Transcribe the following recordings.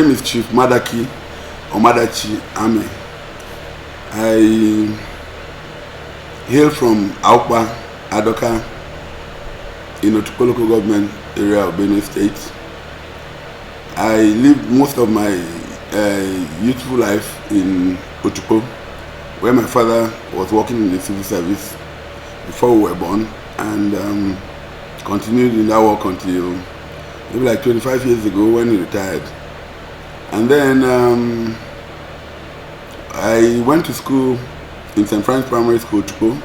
name is Chief Madaki Omadachi Ame. I hail from Aukpa, Adoka, in Otukpo local government area of Benue State. I lived most of my youthful life in Otukpo, where my father was working in the civil service before we were born, and continued in that work until maybe like 25 years ago when he retired. And then I went to school in St. Francis Primary School, Otukpo,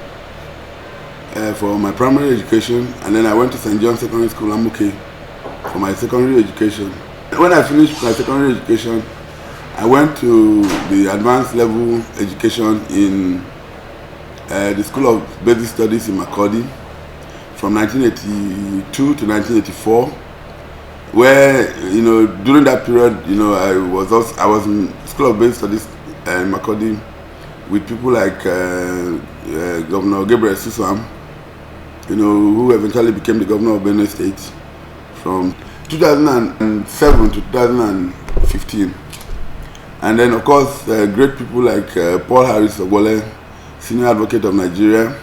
for my primary education, and then I went to St. John Secondary School, Amuke, for my secondary education. When I finished my secondary education, I went to the advanced level education in the School of Basic Studies in Makurdi from 1982 to 1984, where during that period I was in School of Basic Studies in Makurdi with people like Governor Gabriel Suswam, who eventually became the governor of Benue State from 2007 to 2015. And then, of course, great people like Paul Harris Ogbole, Senior Advocate of Nigeria,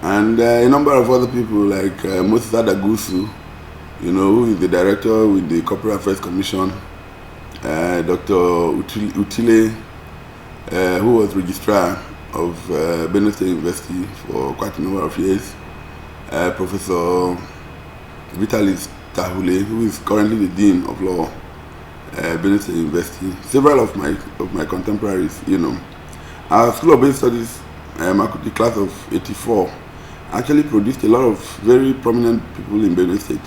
and a number of other people like Moses Adagusu, who is the director with the Corporate Affairs Commission, Dr. Utile, who was registrar of Benue State University for quite a number of years, Professor Vitalis Tahule, who is currently the Dean of Law, Benue State University, several of my contemporaries. Our School of Basic Studies, Makurdi class of 84, actually produced a lot of very prominent people in Benue State.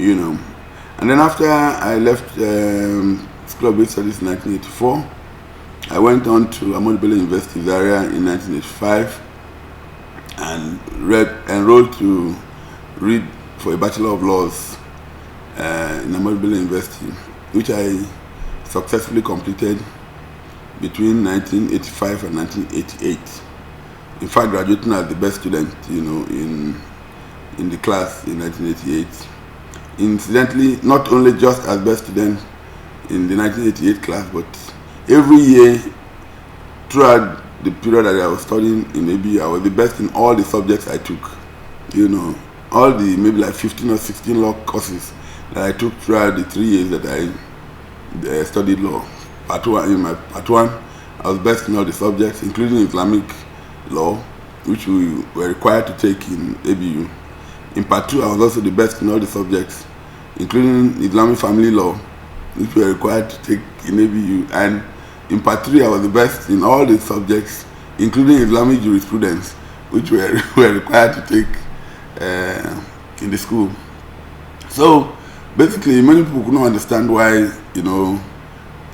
And then after I left School of Basic Studies in 1984, I went on to Ahmadu Bello University Zaria in 1985 and enrolled to read for a Bachelor of Laws in Ahmadu Bello University, which I successfully completed between 1985 and 1988. In fact, graduating as the best student, in the class in 1988. Incidentally, not only just as best student in the 1988 class, but every year throughout the period that I was studying in ABU, I was the best in all the subjects I took. All the maybe like 15 or 16 law courses that I took throughout the 3 years that I studied law. In my part one, I was best in all the subjects, including Islamic law, which we were required to take in ABU. In part two, I was also the best in all the subjects, including Islamic family law, which we were required to take in ABU. And in part three, I was the best in all the subjects, including Islamic jurisprudence, which we were required to take in the school. So basically, many people could not understand why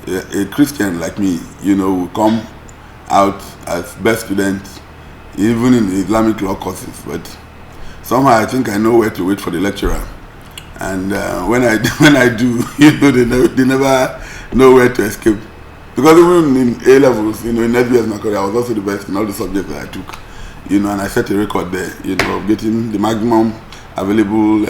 a Christian like me will come out as best student even in the Islamic law courses, but somehow I think I know where to wait for the lecturer, and when I do, they never know where to escape, because even in A levels, in SBS Makurdi, I was also the best in all the subjects that I took. And I set a record there, of getting the maximum available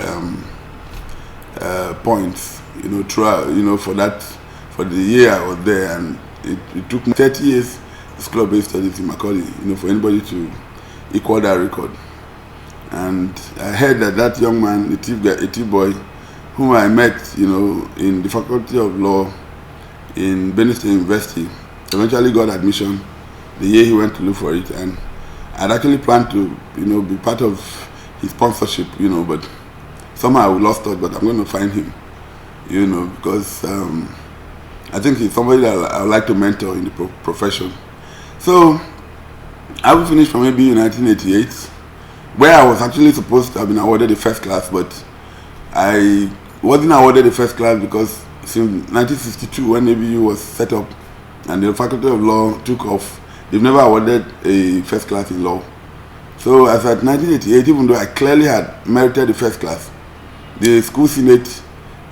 points, throughout, for the year I was there. And it took me 30 years, the School of Basic Studies in Makurdi, for anybody to equal that record. And I heard that young man, a thief boy, whom I met, in the Faculty of Law in Benue State University, eventually got admission the year he went to look for it, and I'd actually planned to, be part of his sponsorship, but somehow I lost touch. But I'm going to find him, because I think he's somebody that I would like to mentor in the profession. So I will finish from ABU in 1988, where I was actually supposed to have been awarded the first class, but I wasn't awarded the first class because since 1962, when ABU was set up and the Faculty of Law took off, they've never awarded a first class in law. So as at 1988, even though I clearly had merited the first class, the school senate,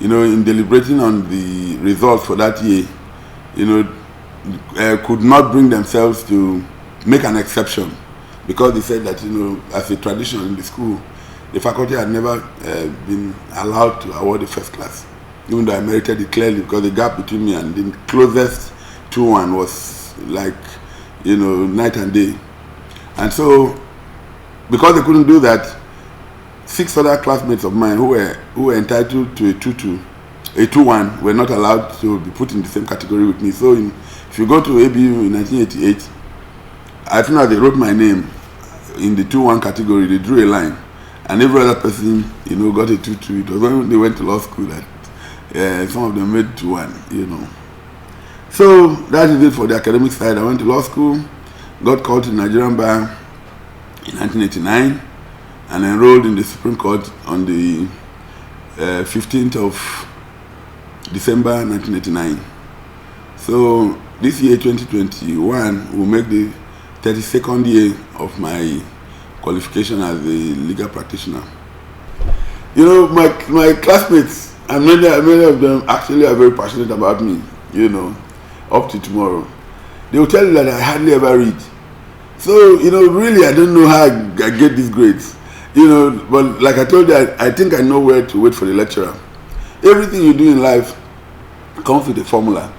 in deliberating on the results for that year, could not bring themselves to make an exception, because they said that, as a tradition in the school, the faculty had never been allowed to award the first class. even though I merited it clearly, because the gap between me and the closest 2-1 was like, night and day. And so, because they couldn't do that, 6 other classmates of mine who were entitled to a 2-1 were not allowed to be put in the same category with me. So if you go to ABU in 1988, as soon as they wrote my name in the 2-1 category, they drew a line, and every other person, got a 2-2. It was when they went to law school that some of them made 2-1, So that is it for the academic side. I went to law school, got called to the Nigerian Bar in 1989, and enrolled in the Supreme Court on the 15th of December 1989. So this year, 2021, will make the 32nd year of my qualification as a legal practitioner. My classmates, and many of them actually are very passionate about me, up to tomorrow. They will tell you that I hardly ever read. So, really, I don't know how I get these grades. But like I told you, I think I know where to wait for the lecturer. Everything you do in life comes with a formula.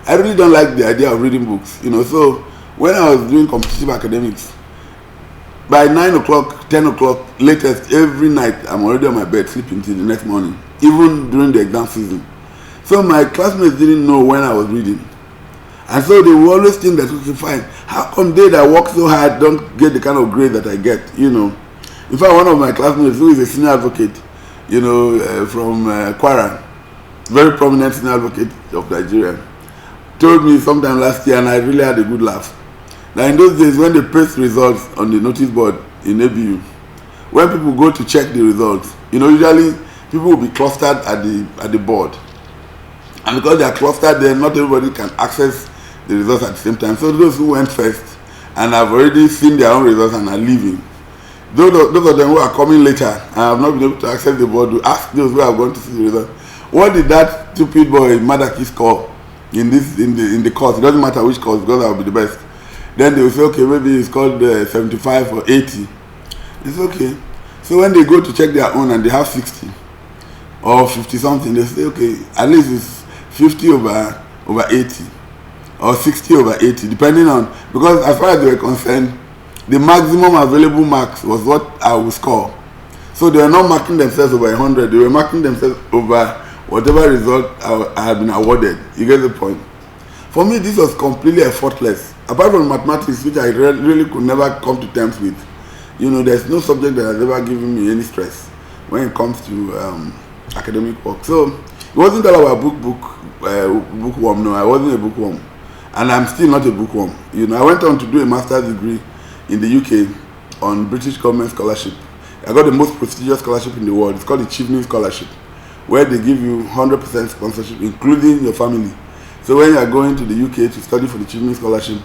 I really don't like the idea of reading books, So when I was doing competitive academics, by 9 o'clock, 10 o'clock, latest, every night, I'm already on my bed sleeping till the next morning, even during the exam season. So my classmates didn't know when I was reading. And so they would always think that, okay, fine, how come they that work so hard don't get the kind of grade that I get, In fact, one of my classmates, who is a senior advocate, from Kwara, very prominent senior advocate of Nigeria, told me sometime last year, and I really had a good laugh. Now, in those days, when they paste results on the notice board in ABU, when people go to check the results, usually people will be clustered at the board. And because they are clustered there, not everybody can access the results at the same time. So those who went first and have already seen their own results and are leaving, those of them who are coming later and have not been able to access the board, will ask those who are going to see the results, what did that stupid boy Madaki score in the course? It doesn't matter which course, because I will be the best. Then they will say, okay, maybe it's called 75 or 80. It's okay. So when they go to check their own and they have 60 or 50 something, they say, okay, at least it's 50 over 80 or 60 over 80, depending on, because as far as they were concerned, the maximum available marks was what I would score. So they were not marking themselves over 100, they were marking themselves over whatever result I had been awarded. You get the point? For me, this was completely effortless. Apart from mathematics, which I really could never come to terms with, there's no subject that has ever given me any stress when it comes to academic work. So it wasn't all about bookworm. No, I wasn't a bookworm, and I'm still not a bookworm. I went on to do a master's degree in the UK on British government scholarship. I got the most prestigious scholarship in the world. It's called the Chevening Scholarship, where they give you 100% sponsorship, including your family. So when you are going to the UK to study for the Chevening Scholarship,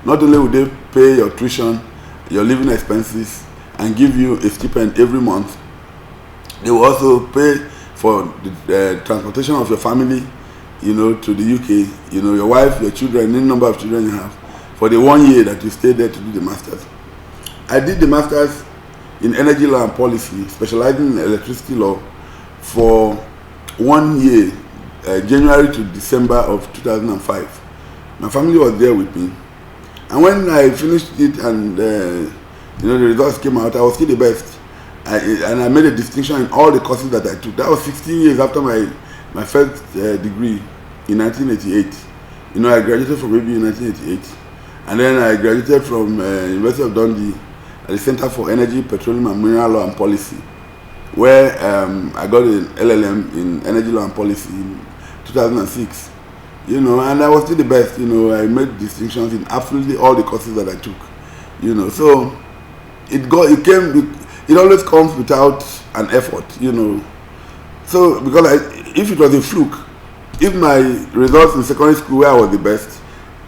not only will they pay your tuition, your living expenses, and give you a stipend every month, they will also pay for the transportation of your family, to the UK, your wife, your children, any number of children you have, for the 1 year that you stay there to do the masters. I did the masters in energy law and policy, specializing in electricity law, for 1 year, January to December of 2005. My family was there with me. And when I finished it and the results came out, I was still the best. And I made a distinction in all the courses that I took. That was 16 years after my first degree in 1988. I graduated from ABU in 1988. And then I graduated from University of Dundee at the Center for Energy, Petroleum and Mineral Law and Policy, where I got an LLM in Energy Law and Policy in 2006. And I was still the best. I made distinctions in absolutely all the courses that I took. So it always comes without an effort. So because if it was a fluke, if my results in secondary school where I was the best,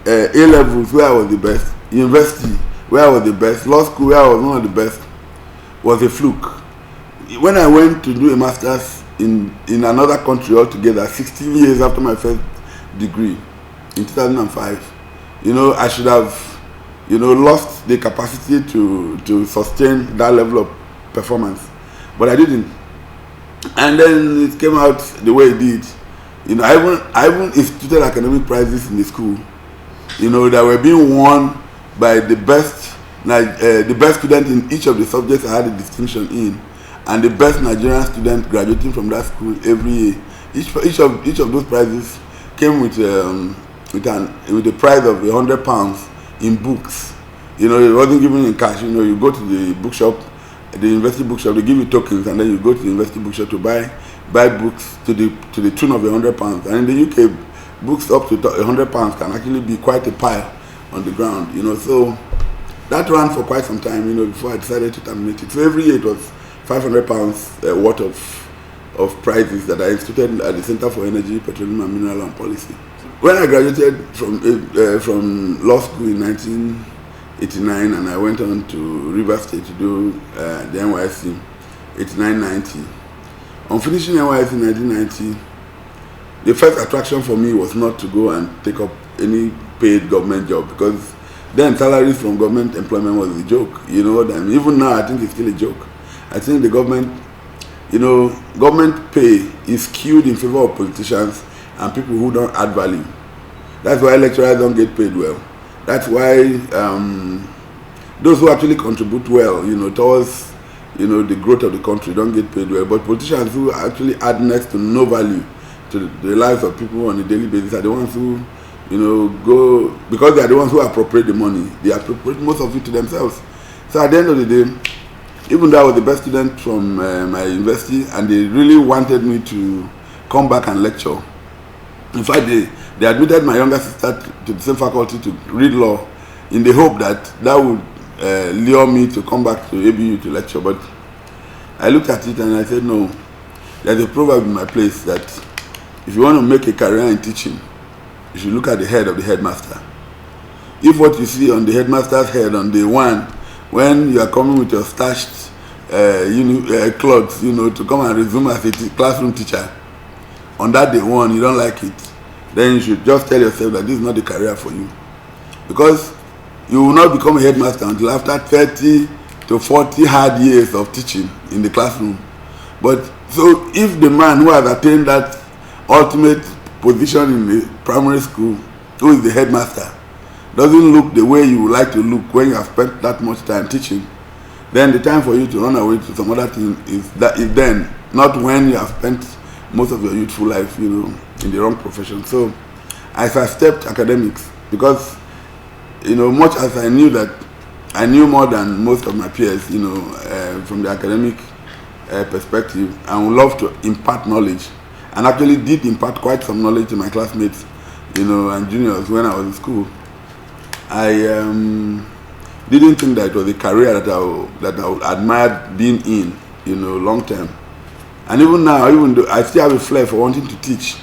A levels where I was the best, university where I was the best, law school where I was one of the best, was a fluke. When I went to do a master's in another country altogether, 16 years after my first degree in 2005, I should have lost the capacity to sustain that level of performance, but I didn't. And then it came out the way it did. You know, I even instituted academic prizes in the school, you know, that were being won by the best student in each of the subjects I had a distinction in, and the best Nigerian student graduating from that school every year. Each of those prizes came with a prize of £100 in books. You know, it wasn't given in cash. You know, you go to the bookshop, the university bookshop, they give you tokens, and then you go to the university bookshop to buy books to the tune of £100. And in the UK, books up to £100 can actually be quite a pile on the ground. You know, so that ran for quite some time. You know, before I decided to terminate it. So every year it was £500 worth of prizes that I instituted at the Center for Energy, Petroleum and Mineral and Policy. When I graduated from law school in 1989, and I went on to Rivers State to do the NYSC 89-90. On finishing NYSC in 1990, the first attraction for me was not to go and take up any paid government job, because then salaries from government employment was a joke. You know what I mean? Even now, I think it's still a joke. I think the government, you know, government pay is skewed in favor of politicians and people who don't add value. That's why lecturers don't get paid well. That's why those who actually contribute well, you know, towards, you know, the growth of the country don't get paid well. But politicians who actually add next to no value to the lives of people on a daily basis are the ones who, you know, go, because they are the ones who appropriate the money. They appropriate most of it to themselves. So at the end of the day, even though I was the best student from my university, and they really wanted me to come back and lecture. In fact, they admitted my younger sister to the same faculty to read law, in the hope that would lure me to come back to ABU to lecture. But I looked at it and I said, no, there's a proverb in my place that if you want to make a career in teaching, you should look at the head of the headmaster. If what you see on the headmaster's head on day one, when you are coming with your stashed clothes, you know, to come and resume as a classroom teacher, on that day one, you don't like it, then you should just tell yourself that this is not the career for you. Because you will not become a headmaster until after 30 to 40 hard years of teaching in the classroom. But so if the man who has attained that ultimate position in the primary school, who is the headmaster, doesn't look the way you would like to look when you have spent that much time teaching, then the time for you to run away to some other thing is then, not when you have spent most of your youthful life, you know, in the wrong profession. So I sidestepped academics because, you know, much as I knew that I knew more than most of my peers, you know, from the academic perspective, I would love to impart knowledge, and actually did impart quite some knowledge to my classmates, you know, and juniors when I was in school. I didn't think that it was a career that I would admire being in, you know, long term. And even now, even though I still have a flair for wanting to teach,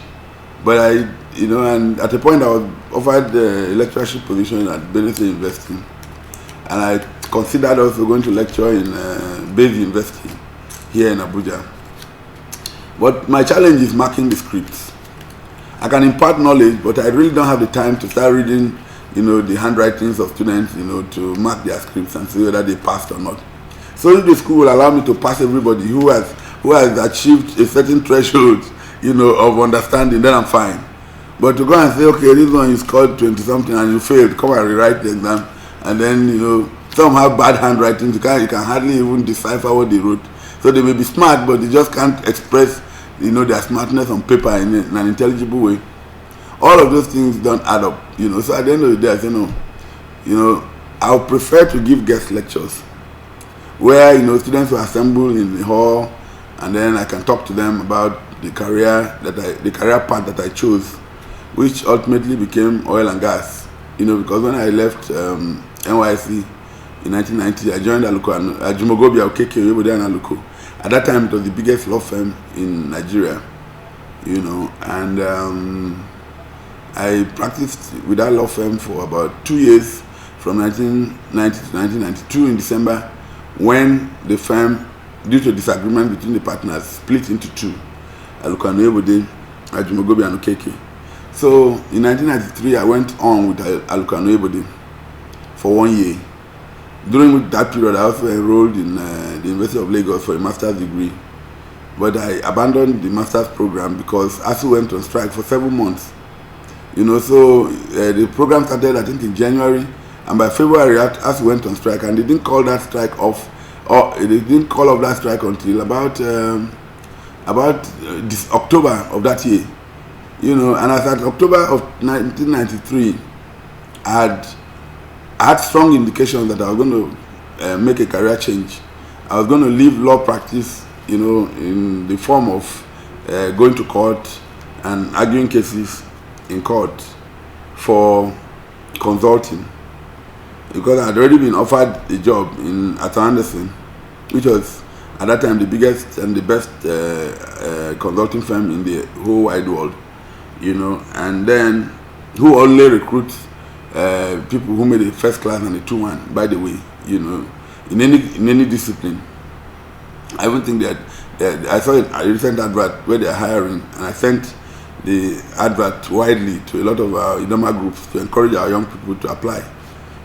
but you know, and at a point I was offered the lecturership position at Benue State University, and I considered also going to lecture in Base University here in Abuja. But my challenge is marking the scripts. I can impart knowledge, but I really don't have the time to start reading, you know, the handwritings of students, you know, to mark their scripts and see whether they passed or not. So if the school will allow me to pass everybody who has achieved a certain threshold, you know, of understanding, then I'm fine. But to go and say, okay, this one you scored 20 something and you failed, come and rewrite the exam, and then, you know, some have bad handwriting, you can hardly even decipher what they wrote. So they may be smart, but they just can't express, you know, their smartness on paper in an intelligible way. All of those things don't add up, you know. So at the end of the day, I say, no, you know, I would prefer to give guest lectures where, you know, students will assemble in the hall, and then I can talk to them about the career path that I chose, which ultimately became oil and gas. You know, because when I left NYSC in 1990, I joined Ajumogobi Okeke Oyebode and Aluko. At that time, it was the biggest law firm in Nigeria, you know, and I practiced with that law firm for about 2 years, from 1990 to 1992 in December, when the firm, due to disagreement between the partners, split into two, Aluko and Oyebode, Ajumogobi and Okeke. So in 1993, I went on with Aluko and Oyebode for 1 year. During that period, I also enrolled in the University of Lagos for a master's degree but I abandoned the master's program because ASUU went on strike for 7 months. So the program started, I think, in January, and by February, ASUU went on strike, and they didn't call that strike off, or they didn't call off that strike until about this October of that year. And as at October of 1993, I had strong indications that I was going to make a career change. I was going to leave law practice, in the form of going to court and arguing cases in court for consulting, because I had already been offered a job in Arthur Andersen, which was at that time the biggest and the best consulting firm in the whole wide world, and then who only recruits people who made a first class and a 2-1, by the way, in any discipline. I even think that I saw a recent advert where they are hiring, and I sent the advert widely to a lot of our IDOMA groups to encourage our young people to apply.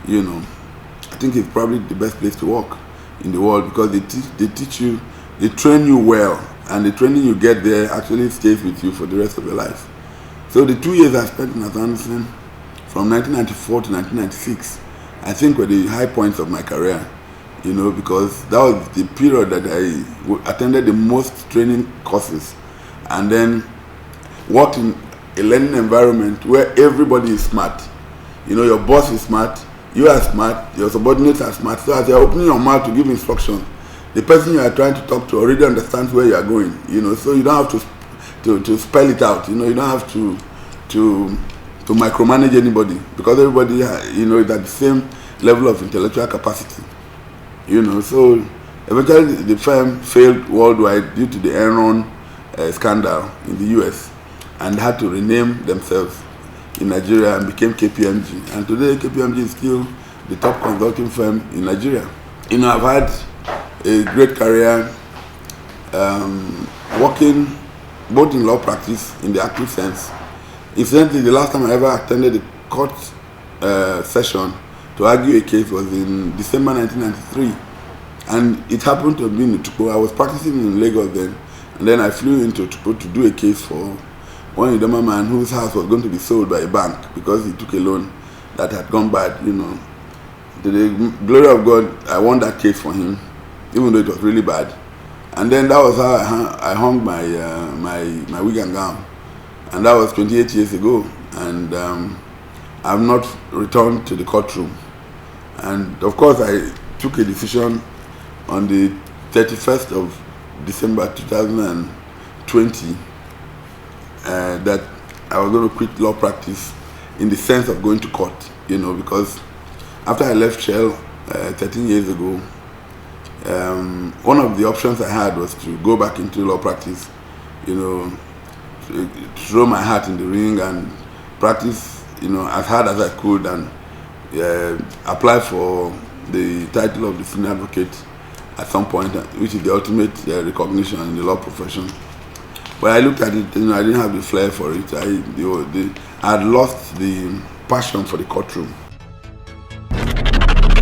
I think it's probably the best place to work in the world, because they teach you, they train you well, and the training you get there actually stays with you for the rest of your life. So the 2 years I spent in Arthur Andersen, from 1994 to 1996, I think were the high points of my career, because that was the period that I attended the most training courses, and then worked in a learning environment where everybody is smart. Your boss is smart, you are smart, your subordinates are smart. So as you're opening your mouth to give instructions, the person you are trying to talk to already understands where you are going. So you don't have to spell it out. You don't have to micromanage anybody, because everybody is at the same level of intellectual capacity. So eventually the firm failed worldwide due to the Enron scandal in the US, and had to rename themselves in Nigeria and became KPMG. And today KPMG is still the top consulting firm in Nigeria. I've had a great career working both in law practice in the active sense. Incidentally, the last time I ever attended a court session to argue a case was in December 1993, and it happened to be in Otukpo. I was practicing in Lagos then, and then I flew into Otukpo to do a case for one IDOMA man whose house was going to be sold by a bank because he took a loan that had gone bad. To the glory of God, I won that case for him, even though it was really bad. And then that was how I hung my my wig and gown, and that was 28 years ago. And I've not returned to the courtroom. And of course, I took a decision on the 31st of December 2020 that I was going to quit law practice in the sense of going to court, because after I left Shell 13 years ago, one of the options I had was to go back into law practice, to throw my hat in the ring and practice, as hard as I could, and apply for the title of the senior advocate at some point, which is the ultimate recognition in the law profession. But I looked at it, I didn't have the flair for it. I had lost the passion for the courtroom.